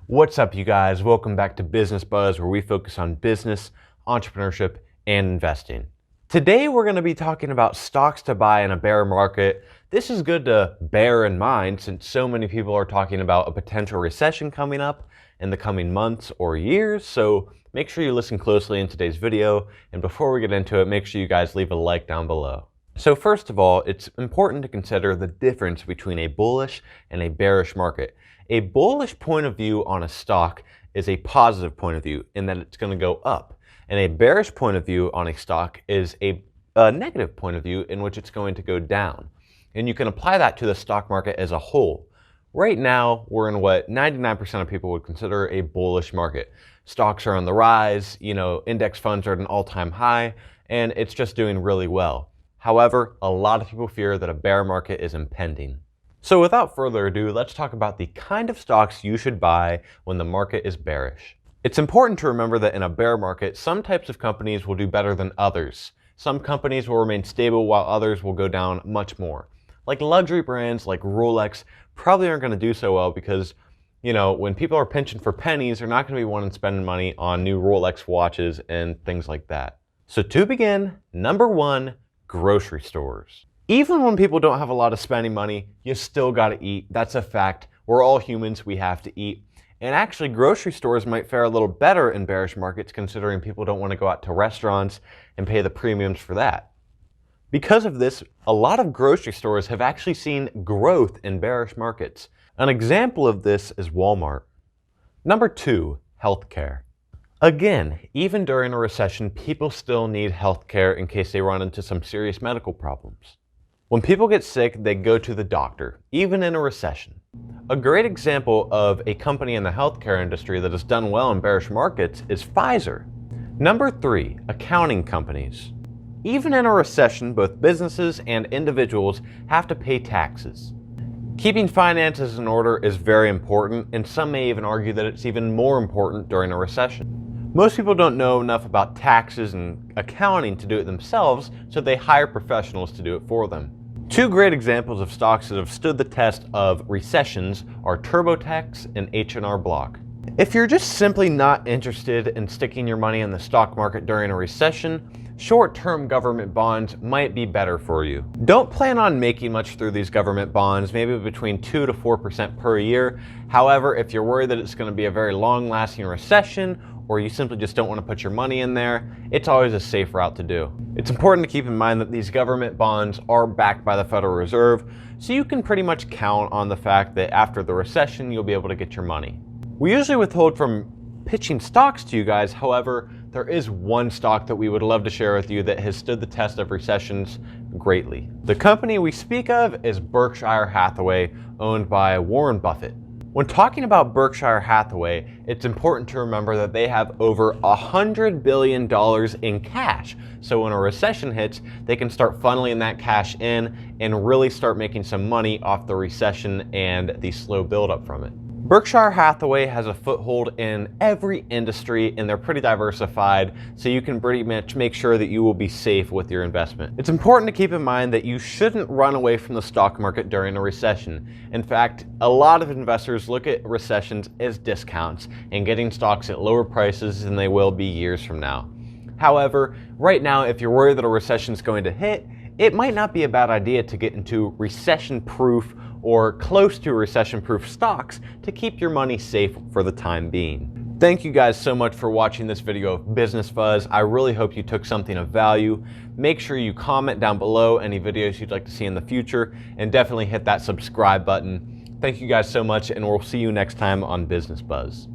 What's up, you guys? Welcome back to Business Buzz, where we focus on business, entrepreneurship, and investing. Today, we're going to be talking about stocks to buy in a bear market. This is good to bear in mind since so many people are talking about a potential recession coming up in the coming months or years. So make sure you listen closely in today's video. And before we get into it, make sure you guys leave a like down below. So first of all, it's important to consider the difference between a bullish and a bearish market. A bullish point of view on a stock is a positive point of view in that it's going to go up. And a bearish point of view on a stock is a negative point of view in which it's going to go down. And you can apply that to the stock market as a whole. Right now, we're in what 99% of people would consider a bullish market. Stocks are on the rise, index funds are at an all-time high, and it's just doing really well. However, a lot of people fear that a bear market is impending. So without further ado, let's talk about the kind of stocks you should buy when the market is bearish. It's important to remember that in a bear market, some types of companies will do better than others. Some companies will remain stable while others will go down much more. Like luxury brands like Rolex probably aren't going to do so well because, when people are pinching for pennies, they're not going to be wanting to spend money on new Rolex watches and things like that. So to begin, number one, grocery stores. Even when people don't have a lot of spending money, you still got to eat. That's a fact. We're all humans. We have to eat. And actually, grocery stores might fare a little better in bearish markets considering people don't want to go out to restaurants and pay the premiums for that. Because of this, a lot of grocery stores have actually seen growth in bearish markets. An example of this is Walmart. Number two, healthcare. Again, even during a recession, people still need healthcare in case they run into some serious medical problems. When people get sick, they go to the doctor, even in a recession. A great example of a company in the healthcare industry that has done well in bearish markets is Pfizer. Number three, accounting companies. Even in a recession, both businesses and individuals have to pay taxes. Keeping finances in order is very important, and some may even argue that it's even more important during a recession. Most people don't know enough about taxes and accounting to do it themselves, so they hire professionals to do it for them. Two great examples of stocks that have stood the test of recessions are TurboTax and H&R Block. If you're just simply not interested in sticking your money in the stock market during a recession, short-term government bonds might be better for you. Don't plan on making much through these government bonds, maybe between 2 to 4% per year. However, if you're worried that it's going to be a very long-lasting recession, or you simply just don't want to put your money in there, it's always a safe route to do. It's important to keep in mind that these government bonds are backed by the Federal Reserve, so you can pretty much count on the fact that after the recession, you'll be able to get your money. We usually withhold from pitching stocks to you guys. However, there is one stock that we would love to share with you that has stood the test of recessions greatly. The company we speak of is Berkshire Hathaway, owned by Warren Buffett. When talking about Berkshire Hathaway, it's important to remember that they have over $100 billion in cash. So when a recession hits, they can start funneling that cash in and really start making some money off the recession and the slow buildup from it. Berkshire Hathaway has a foothold in every industry and they're pretty diversified, so you can pretty much make sure that you will be safe with your investment. It's important to keep in mind that you shouldn't run away from the stock market during a recession. In fact, a lot of investors look at recessions as discounts and getting stocks at lower prices than they will be years from now. However, right now, if you're worried that a recession is going to hit, it might not be a bad idea to get into recession-proof or close to recession-proof stocks to keep your money safe for the time being. Thank you guys so much for watching this video of Business Buzz. I really hope you took something of value. Make sure you comment down below any videos you'd like to see in the future, and definitely hit that subscribe button. Thank you guys so much, and we'll see you next time on Business Buzz.